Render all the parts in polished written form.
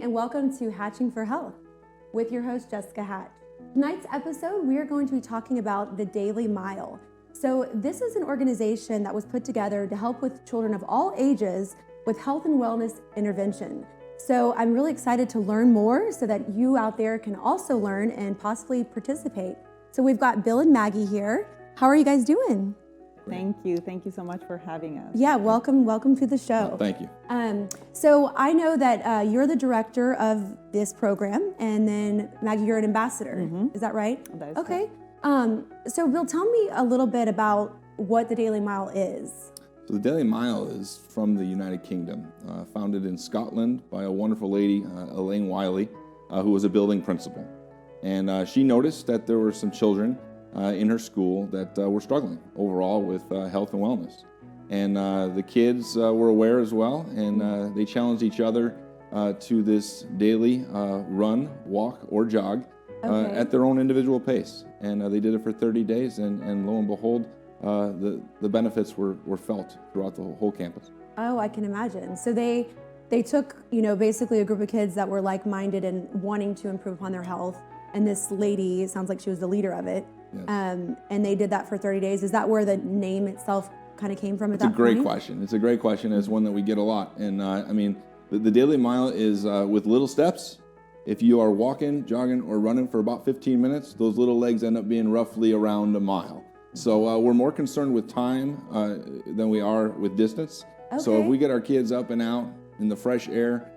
and welcome to Hatching for Health with your host, Jessica Hatch. Tonight's episode, we are going to be talking about the Daily Mile. So this is an organization that was put together to help with children of all ages with health and wellness intervention. So I'm really excited to learn more so that you out there can also learn and possibly participate. So we've got Bill and Maggie here. How are you guys doing? Thank you. Thank you so much for having us. Yeah, welcome to the show. Thank you. So I know that you're the director of this program, and then Maggie, you're an ambassador. Mm-hmm. Is that right? That is okay. So Bill, tell me a little bit about what the Daily Mile is. So the Daily Mile is from the United Kingdom, founded in Scotland by a wonderful lady, Elaine Wiley, who was a building principal. And she noticed that there were some children in her school that were struggling overall with health and wellness. And the kids were aware as well, and they challenged each other to this daily run, walk, or jog at their own individual pace. And they did it for 30 days, and lo and behold, the benefits were felt throughout the whole campus. Oh, I can imagine. So they took, basically a group of kids that were like-minded and wanting to improve upon their health. And this lady, it sounds like she was the leader of it. Yes. And they did that for 30 days. Is that where the name itself kind of came from at that point? It's a great question. It's a great question. It's one that we get a lot. And the Daily Mile is with little steps. If you are walking, jogging, or running for about 15 minutes, those little legs end up being roughly around a mile. So we're more concerned with time than we are with distance. Okay. So if we get our kids up and out in the fresh air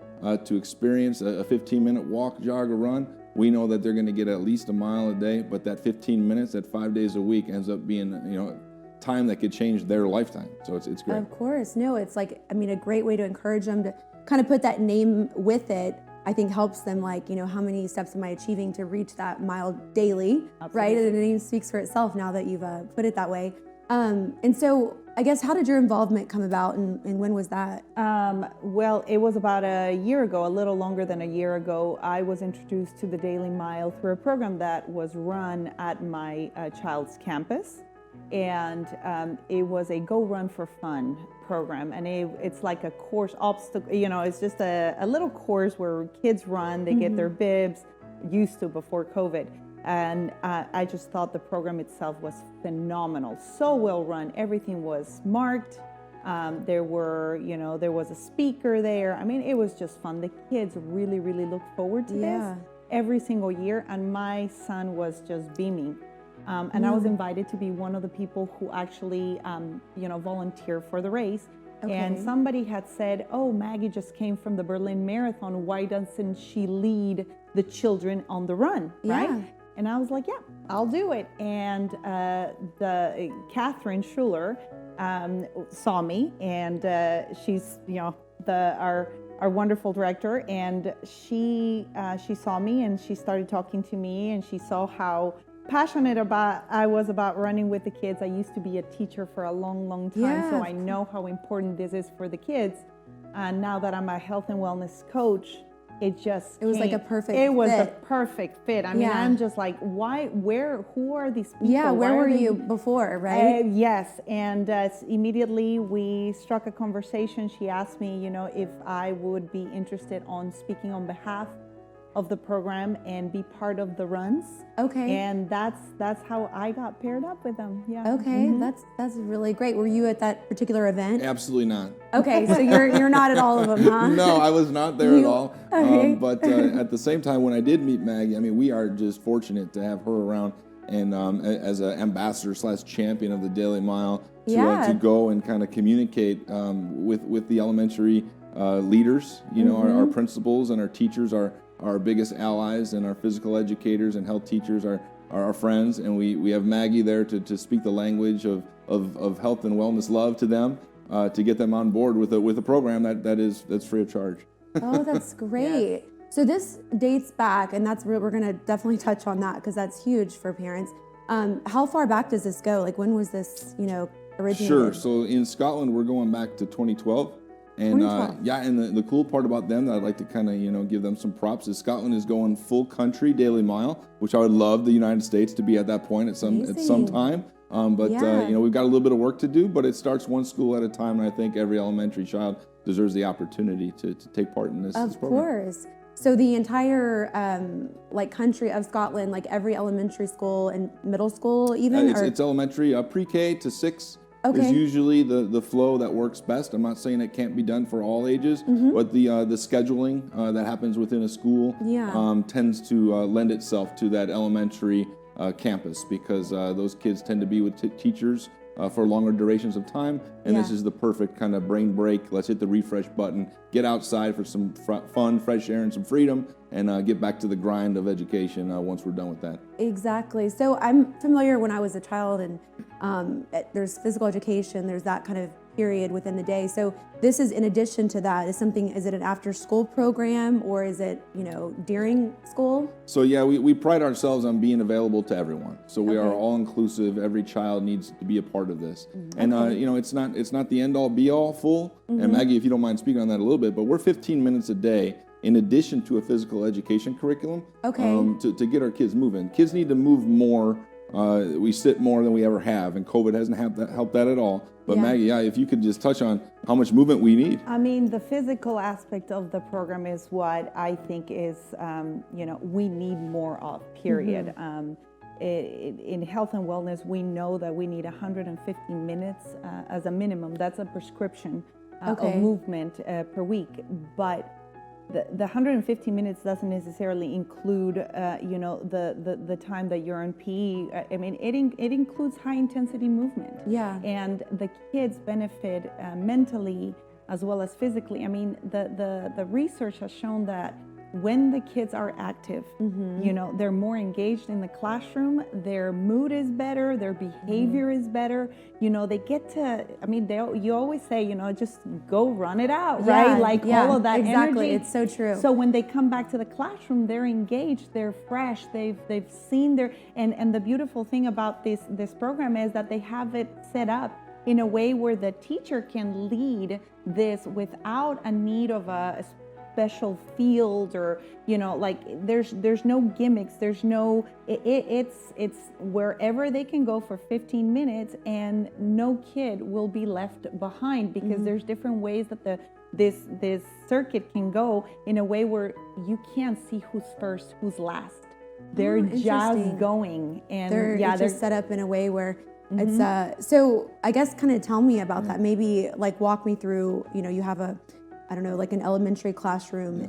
to experience a 15-minute walk, jog, or run, we know that they're going to get at least a mile a day, but that 15 minutes at 5 days a week ends up being, time that could change their lifetime. So it's great. Of course. No, it's like, a great way to encourage them to kind of put that name with it. I think helps them how many steps am I achieving to reach that mile daily, Absolutely. Right? And the name speaks for itself now that you've put it that way. And so I guess, how did your involvement come about and when was that? Well, it was about a year ago, a little longer than a year ago. I was introduced to the Daily Mile through a program that was run at my child's campus. And it was a Go Run for Fun program. And it's like a course obstacle, it's just a little course where kids run, they get their bibs, used to before COVID. And I just thought the program itself was phenomenal, so well run. Everything was marked. There was a speaker there. It was just fun. The kids really, really looked forward to this every single year. And my son was just beaming. And I was invited to be one of the people who actually, volunteer for the race. Okay. And somebody had said, oh, Maggie just came from the Berlin Marathon. Why doesn't she lead the children on the run, right? And I was like, yeah, I'll do it. And the Catherine Schuler saw me, and she's our wonderful director, and she saw me and she started talking to me, and she saw how passionate I was about running with the kids. I used to be a teacher for a long, long time, so I know how important this is for the kids. And now that I'm a health and wellness coach, it was like a perfect fit. It was a perfect fit. I'm just like, who are these people? Yeah, where were you before, right? Yes, and immediately we struck a conversation. She asked me, if I would be interested on speaking on behalf of the program and be part of the runs. Okay. And that's how I got paired up with them. Yeah. Okay, that's really great. Were you at that particular event? Absolutely not. Okay, so you're not at all of them, huh? No, I was not there at all. Okay. But at the same time, when I did meet Maggie, we are just fortunate to have her around and as an ambassador / champion of the Daily Mile to go and kind of communicate with the elementary leaders. Our principals and our teachers are our biggest allies, and our physical educators and health teachers are our friends, and we have Maggie there to speak the language of health and wellness love to them, to get them on board with a program that's free of charge. Oh, that's great. Yes. So this dates back, and we're going to definitely touch on that because that's huge for parents. How far back does this go? Like, when was this, originated? Sure. So in Scotland, we're going back to 2012. And and the cool part about them that I'd like to kind of give them some props is Scotland is going full country Daily Mile, which I would love the United States to be at that point at some time. We've got a little bit of work to do, but it starts one school at a time, and I think every elementary child deserves the opportunity to take part in this program. Of course. So the entire like country of Scotland, like every elementary school and middle school even? It's elementary, pre-K to 6 Okay. is usually the flow that works best. I'm not saying it can't be done for all ages, but the scheduling that happens within a school tends to lend itself to that elementary campus, because those kids tend to be with teachers for longer durations of time, and this is the perfect kind of brain break. Let's hit the refresh button, get outside for some fun, fresh air, and some freedom, and get back to the grind of education once we're done with that. Exactly. So I'm familiar when I was a child, and there's physical education, there's that kind of period within the day. So this is in addition to that. Is it an after school program, or is it, during school? So yeah, we pride ourselves on being available to everyone. So we are all inclusive. Every child needs to be a part of this. And it's not the end all be all full. And Maggie, if you don't mind speaking on that a little bit, but we're 15 minutes a day in addition to a physical education curriculum to get our kids moving. Kids need to move more. We sit more than we ever have, and COVID hasn't helped that at all. But Maggie, if you could just touch on how much movement we need. I mean, the physical aspect of the program is what I think is, we need more of, period. In health and wellness, we know that we need 150 minutes as a minimum. That's a prescription of movement per week. But the 150 minutes doesn't necessarily include, the time that you're in PE. I mean, it includes high intensity movement. Yeah. And the kids benefit mentally as well as physically. I mean, the research has shown that when the kids are active, they're more engaged in the classroom, their mood is better, their behavior is better, they get to, you always say, just go run it out, right? Like all of that exactly. energy. It's so true. So when they come back to the classroom, they're engaged, they're fresh, they've seen and the beautiful thing about this program is that they have it set up in a way where the teacher can lead this without a need of a special field, or there's no gimmicks, there's no it's wherever they can go for 15 minutes and no kid will be left behind, because there's different ways that this circuit can go in a way where you can't see who's first, who's last. They're just going, and they're just set up in a way where it's so I guess kind of tell me about that. Maybe like walk me through, you have like an elementary classroom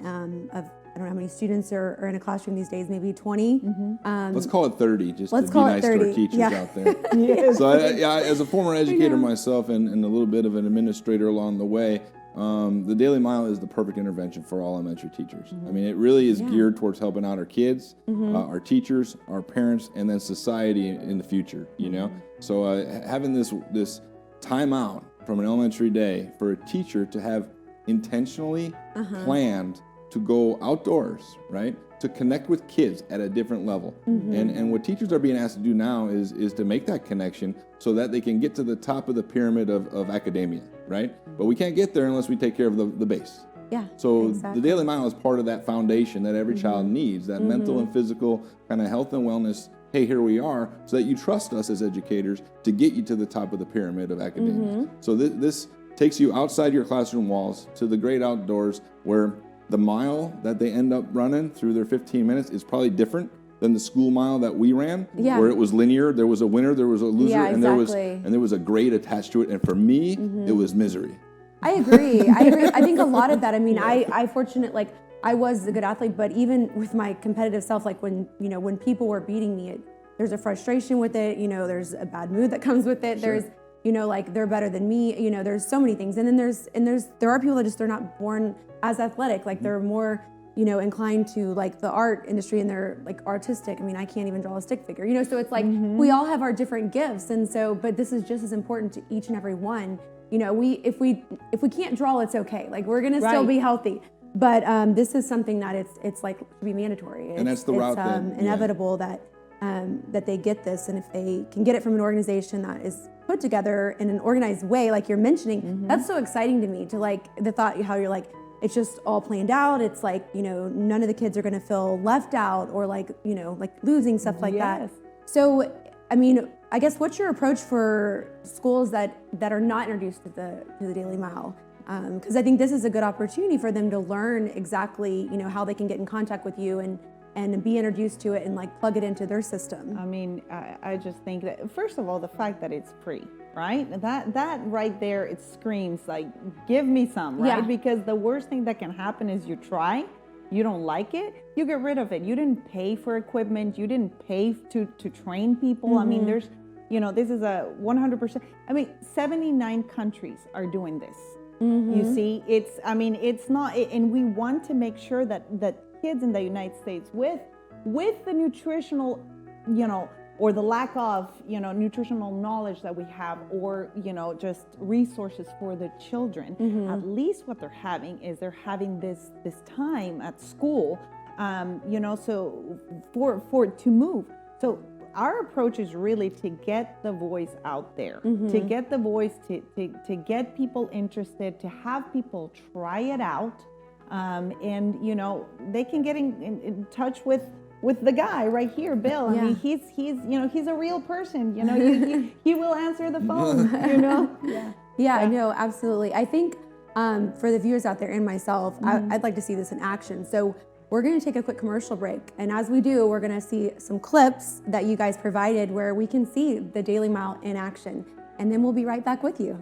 of, I don't know how many students are in a classroom these days, maybe 20. Let's call it 30, just let's to be call nice it 30. to our teachers out there. So as a former educator myself and a little bit of an administrator along the way, the Daily Mile is the perfect intervention for all elementary teachers. I mean, it really is geared towards helping out our kids, our teachers, our parents, and then society in the future, So having this time out from an elementary day for a teacher to have intentionally planned to go outdoors, right? To connect with kids at a different level. And what teachers are being asked to do now is to make that connection so that they can get to the top of the pyramid of academia, right? But we can't get there unless we take care of the base. Yeah. So the Daily Mile is part of that foundation that every child needs, that mental and physical kind of health and wellness. Hey, here we are, so that you trust us as educators to get you to the top of the pyramid of academia. So this takes you outside your classroom walls to the great outdoors, where the mile that they end up running through their 15 minutes is probably different than the school mile that we ran, where it was linear. There was a winner, there was a loser, and there was a grade attached to it. And for me, it was misery. I agree. I think a lot of that. I mean, I fortunate, like I was a good athlete, but even with my competitive self, like when people were beating me, there's a frustration with it. There's a bad mood that comes with it. There's like they're better than me. There's so many things. And then there are people that they're not born as athletic. Like they're more, inclined to like the art industry, and they're like artistic. I mean, I can't even draw a stick figure, so it's like we all have our different gifts. And so, but this is just as important to each and every one. If we can't draw, it's okay. Like we're going to still be healthy. But this is something that it's like to be mandatory. And that's the route inevitable that they get this. And if they can get it from an organization that is put together in an organized way, like you're mentioning, that's so exciting to me, to like the thought how you're like, it's just all planned out. It's like, none of the kids are going to feel left out or like, like losing, stuff like that. So, I mean, I guess what's your approach for schools that are not introduced to the Daily Mile? Because I think this is a good opportunity for them to learn exactly, how they can get in contact with you and be introduced to it and like plug it into their system. I mean, I just think that, first of all, the fact that it's free, right? That right there, it screams like, give me some, right? Yeah. Because the worst thing that can happen is you try, you don't like it, you get rid of it. You didn't pay for equipment, you didn't pay to train people. I mean, there's, this is a 100%. I mean, 79 countries are doing this. You see, it's not, and we want to make sure that kids in the United States with the nutritional, or the lack of, nutritional knowledge that we have, or, just resources for the children, at least what they're having this time at school, so to move. So our approach is really to get the voice out there, to get the voice, to get people interested, to have people try it out. And they can get in touch with the guy right here, Bill. I mean, he's a real person. He will answer the phone. Yeah, no, absolutely. I think for the viewers out there and myself, I'd like to see this in action. So we're going to take a quick commercial break, and as we do, we're going to see some clips that you guys provided where we can see the Daily Mile in action, and then we'll be right back with you.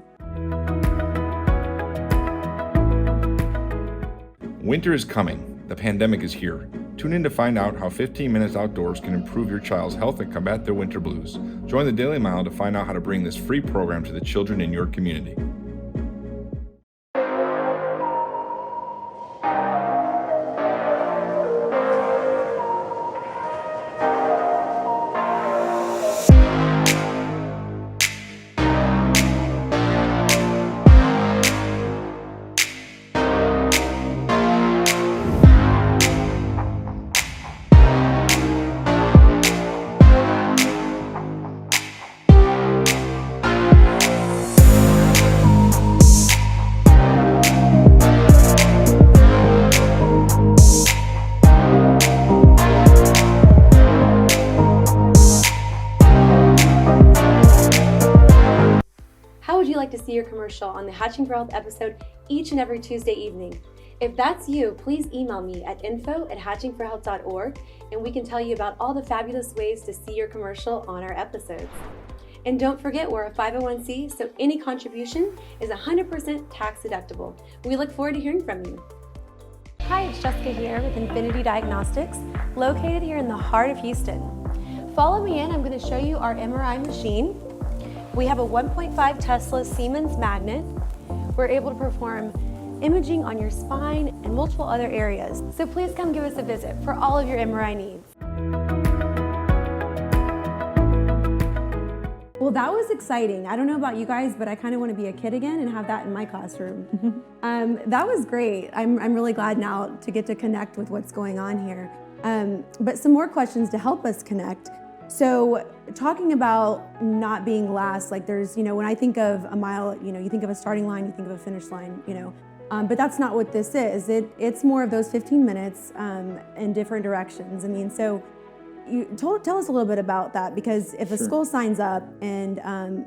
Winter is coming. The pandemic is here. Tune in to find out how 15 minutes outdoors can improve your child's health and combat their winter blues. Join the Daily Mile to find out how to bring this free program to the children in your community. To see your commercial on the Hatching for Health episode each and every Tuesday evening. If that's you, please email me at info@hatchingforhealth.org and we can tell you about all the fabulous ways to see your commercial on our episodes. And don't forget, we're a 501c, so any contribution is 100% tax deductible. We look forward to hearing from you. Hi, it's Jessica here with Infinity Diagnostics, located here in the heart of Houston. Follow me in, I'm going to show you our MRI machine. We have a 1.5 Tesla Siemens magnet. We're able to perform imaging on your spine and multiple other areas. So please come give us a visit for all of your MRI needs. Well, that was exciting. I don't know about you guys, but I kind of want to be a kid again and have that in my classroom. That was great. I'm really glad now to get to connect with what's going on here. But some more questions to help us connect. So talking about not being last, like there's, when I think of a mile, you think of a starting line, you think of a finish line, but that's not what this is. It's more of those 15 minutes in different directions. I mean, so tell us a little bit about that, because if a school signs up and,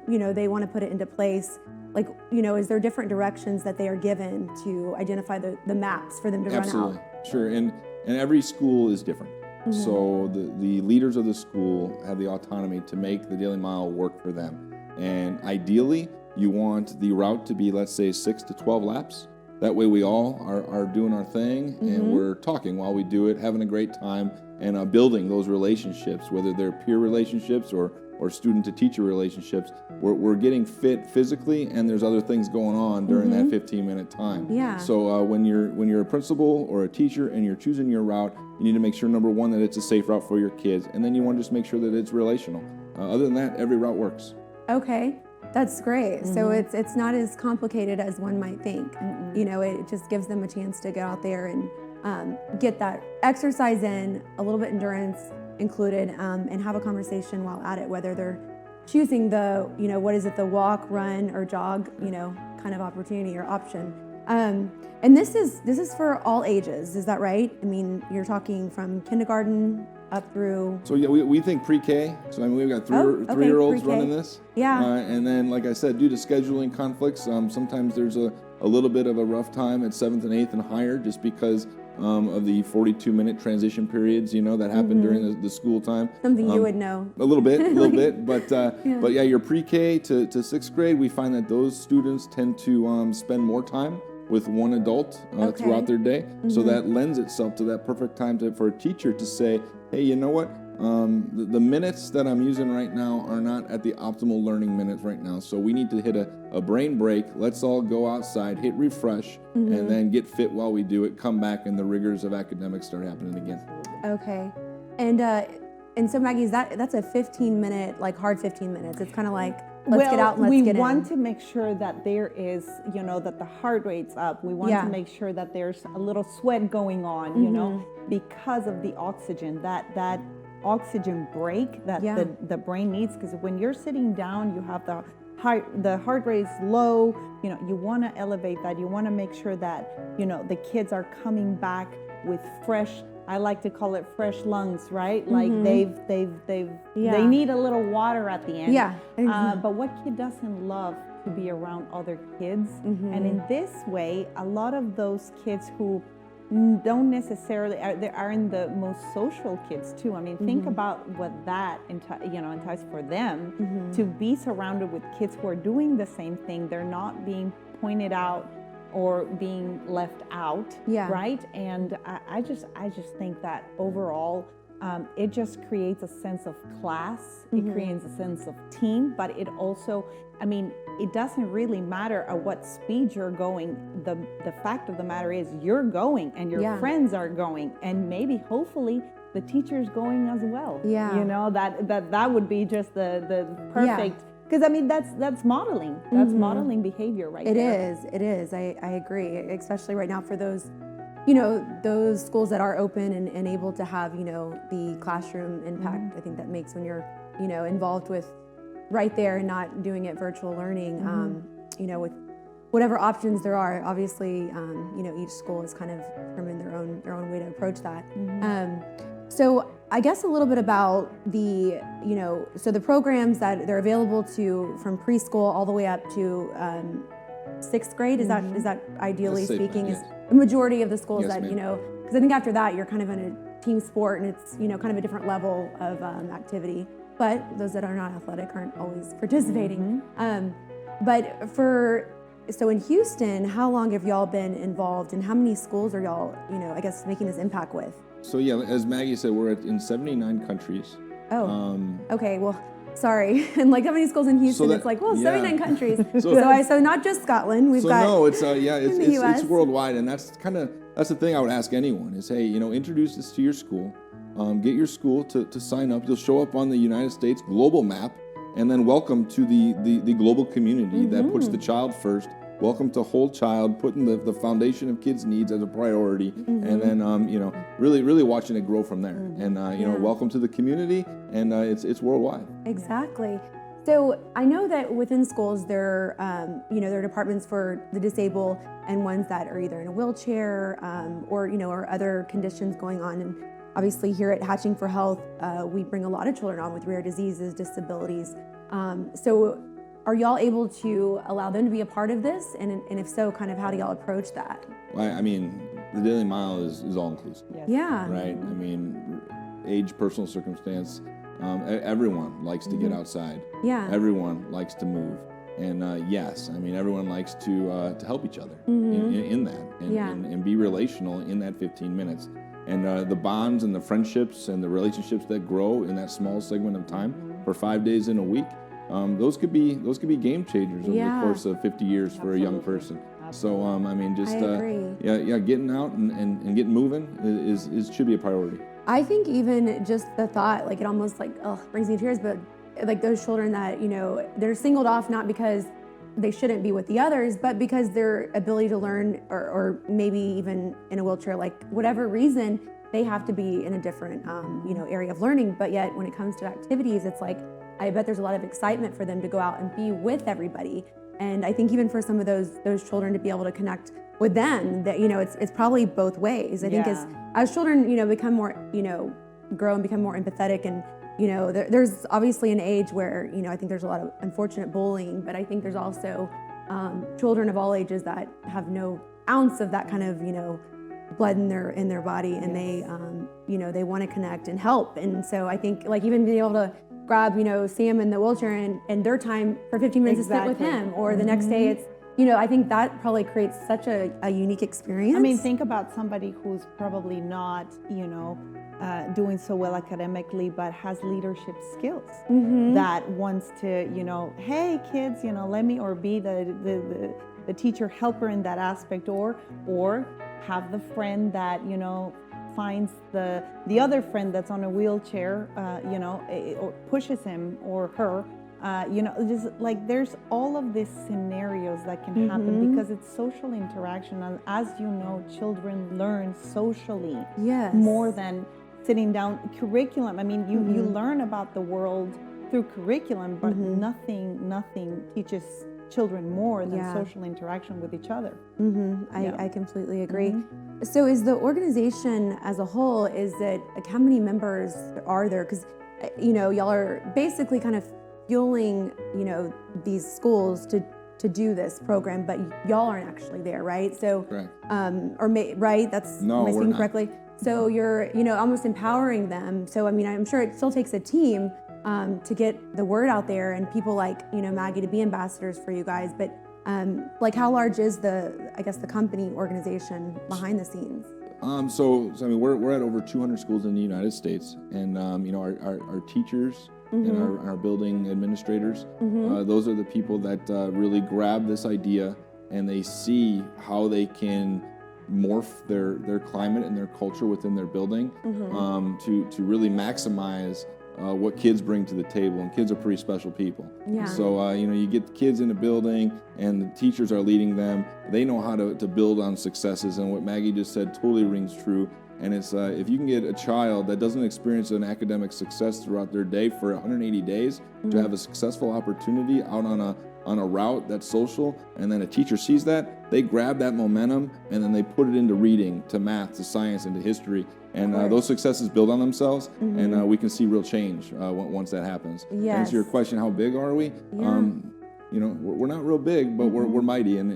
they want to put it into place, like, is there different directions that they are given to identify the maps for them to run out? Sure, and every school is different. So the leaders of the school have the autonomy to make the Daily Mile work for them. And ideally, you want the route to be, let's say, 6 to 12 laps. That way we all are doing our thing and we're talking while we do it, having a great time, and building those relationships, whether they're peer relationships or student-to-teacher relationships. We're getting fit physically, and there's other things going on during that 15-minute time. Yeah. So when you're a principal or a teacher and you're choosing your route, you need to make sure, number one, that it's a safe route for your kids, and then you want to just make sure that it's relational. Other than that, every route works. Okay, that's great. So it's not as complicated as one might think. It just gives them a chance to get out there and get that exercise in, a little bit endurance included, and have a conversation while at it, whether they're choosing the, the walk, run, or jog, kind of opportunity or option. And this is for all ages, is that right? I mean, you're talking from kindergarten up through... So yeah, we think pre-K. So I mean, we've got three-year-olds pre-K. running this. Yeah. And then, like I said, due to scheduling conflicts, sometimes there's a a little bit of a rough time at 7th and 8th and higher, just because of the 42-minute transition periods, that happen during the school time. Something you would know. A little bit, but yeah, your pre-K to 6th grade, we find that those students tend to spend more time with one adult throughout their day. So that lends itself to that perfect time for a teacher to say, hey, you know what? The minutes that I'm using right now are not at the optimal learning minutes right now. So we need to hit a brain break. Let's all go outside, hit refresh, and then get fit while we do it. Come back and the rigors of academics start happening again. Okay. And so Maggie, that's a 15-minute, like hard 15 minutes. It's kind of like, let's get out and let's get in. We want to make sure that there is, that the heart rate's up. We want to make sure that there's a little sweat going on, because of the oxygen, that oxygen break that the brain needs. Because when you're sitting down, you have the heart rate is low. You want to elevate that. You want to make sure that the kids are coming back with fresh. I like to call it fresh lungs, right? Like they need a little water at the end. Yeah. But what kid doesn't love to be around other kids? And in this way, a lot of those kids who don't necessarily are in the most social kids too. I mean, think about what that entices for them to be surrounded with kids who are doing the same thing. They're not being pointed out or being left out, right? And I just think that overall, it just creates a sense of class. It creates a sense of team, but it also, it doesn't really matter at what speed you're going. The fact of the matter is you're going and your friends are going, and maybe hopefully the teacher's going as well. That would be just the perfect. Because that's modeling. That's modeling behavior right there. It is. I agree, especially right now for those, those schools that are open and able to have, the classroom impact. I think that makes when you're, involved with right there and not doing it virtual learning, with whatever options there are. Obviously, each school is kind of determined their own way to approach that. So I guess a little bit about the, so the programs that they're available to from preschool all the way up to 6th grade. Is that ideally speaking is the majority of the schools that, because I think after that you're kind of in a team sport and it's, kind of a different level of activity. But those that are not athletic aren't always participating. So in Houston, how long have y'all been involved and how many schools are y'all, I guess making this impact with? So yeah, as Maggie said, we're in 79 countries. Okay, well, sorry. And like how many schools in Houston? It's like, 79 countries. So not just Scotland. We've got. No, it's worldwide, and that's the thing I would ask anyone is, hey, introduce this to your school, get your school to sign up. You'll show up on the United States global map, and then welcome to the global community that puts the child first. Welcome to whole child, putting the foundation of kids' needs as a priority, and then really watching it grow from there. And welcome to the community, and it's worldwide. Exactly. So I know that within schools there are departments for the disabled and ones that are either in a wheelchair or other conditions going on. And obviously here at Hatching for Health, we bring a lot of children on with rare diseases, disabilities. So are y'all able to allow them to be a part of this? And if so, kind of how do y'all approach that? Well, the Daily Mile is all inclusive. Yes. Yeah. Right? Age, personal circumstance, everyone likes to get outside. Yeah. Everyone likes to move. And yes, everyone likes to help each other in that and be relational in that 15 minutes. And the bonds and the friendships and the relationships that grow in that small segment of time for 5 days in a week, those could be game changers over the course of 50 years for a young person. Absolutely. So getting out and getting moving should be a priority. I think even just the thought, like it almost brings me to tears, but like those children that, they're singled off not because they shouldn't be with the others, but because their ability to learn or maybe even in a wheelchair, like whatever reason, they have to be in a different, area of learning. But yet when it comes to activities, it's like, I bet there's a lot of excitement for them to go out and be with everybody. And I think even for some of those children to be able to connect with them, that, it's probably both ways. I think as children, become more, grow and become more empathetic and, there's obviously an age where, I think there's a lot of unfortunate bullying, but I think there's also, children of all ages that have no ounce of that kind of, blood in their body, and they, they want to connect and help. And so I think like even being able to grab, Sam in the wheelchair and their time for 15 minutes to spend with him, or the next day it's, I think that probably creates such a unique experience. I mean, think about somebody who's probably not, doing so well academically, but has leadership skills that wants to, hey kids, let me, or be the teacher helper in that aspect, or have the friend that, finds the other friend that's on a wheelchair, or pushes him or her. Just like there's all of these scenarios that can happen because it's social interaction. And as you know, children learn socially more than sitting down. Curriculum, I mean, you learn about the world through curriculum, but nothing teaches children more than social interaction with each other. I completely agree. So is the organization as a whole, how many members are there? Because, y'all are basically kind of fueling, these schools to do this program, but y'all aren't actually there, right? So, Correct. Right? That's, no, am I we're speaking not. correctly? So you're, almost empowering them. So, I mean, I'm sure it still takes a team to get the word out there and people like, Maggie to be ambassadors for you guys. But like how large is the company organization behind the scenes? So I mean, we're at over 200 schools in the United States, and our teachers and our building administrators, those are the people that really grab this idea and they see how they can morph their climate and their culture within their building to really maximize what kids bring to the table. And kids are pretty special people. Yeah. So you get the kids in the building and the teachers are leading them. They know how to build on successes, and what Maggie just said totally rings true. And it's if you can get a child that doesn't experience an academic success throughout their day for 180 days to have a successful opportunity out on a route that's social, and then a teacher sees that, they grab that momentum and then they put it into reading, to math, to science, and to history. And those successes build on themselves, and we can see real change once that happens. To answer your question, how big are we? We're not real big, but we're mighty. Of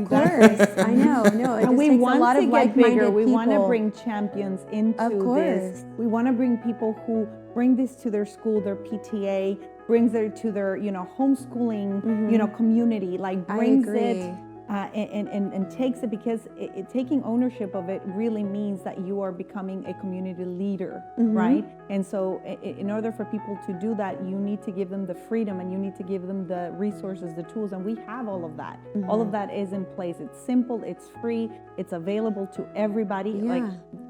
course, I know. It And we takes want a lot to of get like-minded bigger. We people. want to bring champions into Of course. this. We want to bring people who bring this to their school, their PTA, brings it to their homeschooling community. Like brings it and takes it, because taking ownership of it really means that you are becoming a community leader, right? And so in order for people to do that, you need to give them the freedom and you need to give them the resources, the tools, and we have all of that. All of that is in place. It's simple, it's free, it's available to everybody. Like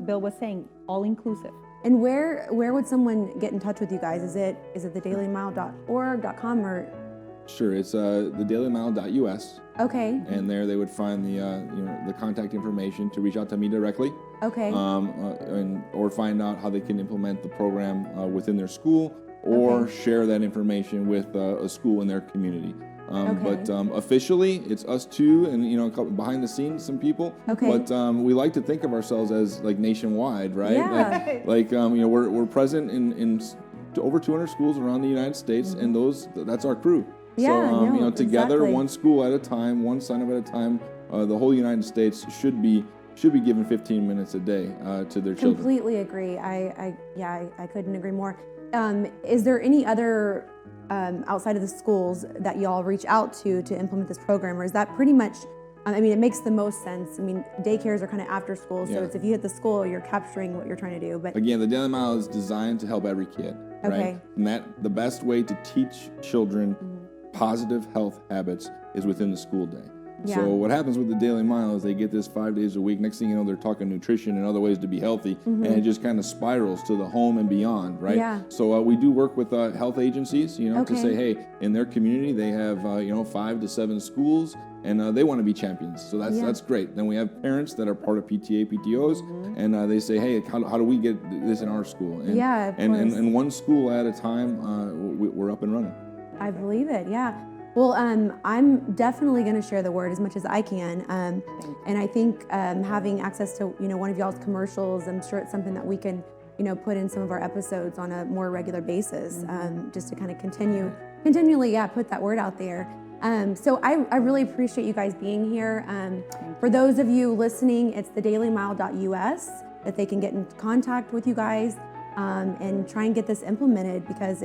Bill was saying, all inclusive. And where would someone get in touch with you guys? Is it thedailymile.org.com or? Sure, it's thedailymile.us. Okay. And there they would find the contact information to reach out to me directly. Okay. Or find out how they can implement the program within their school, or share that information with a school in their community. But officially, it's us two, and a couple behind the scenes, some people. Okay. But we like to think of ourselves as like nationwide, right? Yeah. We're present in over 200 schools around the United States, and that's our crew. Yeah, So together, exactly. one school at a time, one sign-up at a time, the whole United States should be given 15 minutes a day to their children. Completely agree. I couldn't agree more. Is there any other outside of the schools that y'all reach out to implement this program, or is that pretty much? I mean, it makes the most sense. I mean, daycares are kind of after school, so it's if you hit the school, you're capturing what you're trying to do. But again, the Daily Mile is designed to help every kid. Okay. Right? And the best way to teach children positive health habits is within the school day. Yeah. So what happens with the Daily Mile is they get this 5 days a week. Next thing you know, they're talking nutrition and other ways to be healthy, and it just kind of spirals to the home and beyond, right? Yeah. So we do work with health agencies, to Okay. say, hey, in their community they have 5 to 7 schools, and they want to be champions. So that's great. Then we have parents that are part of PTA, PTOs, and they say, hey, how do we get this in our school? And, of course. and one school at a time, we're up and running. I believe it. Yeah. Well, I'm definitely going to share the word as much as I can, and I think having access to one of y'all's commercials, I'm sure it's something that we can put in some of our episodes on a more regular basis, just to kind of continually put that word out there. So I really appreciate you guys being here. For those of you listening, it's thedailymile.us that they can get in contact with you guys and try and get this implemented, because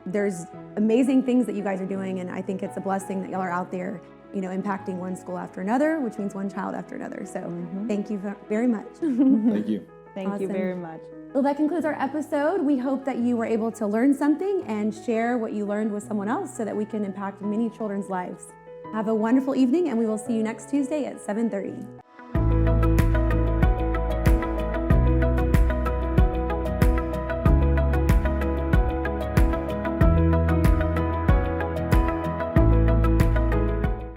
there's amazing things that you guys are doing, and I think it's a blessing that y'all are out there, impacting one school after another, which means one child after another. So thank you very much. Thank you. Thank you very much. Well, that concludes our episode. We hope that you were able to learn something and share what you learned with someone else so that we can impact many children's lives. Have a wonderful evening, and we will see you next Tuesday at 7:30.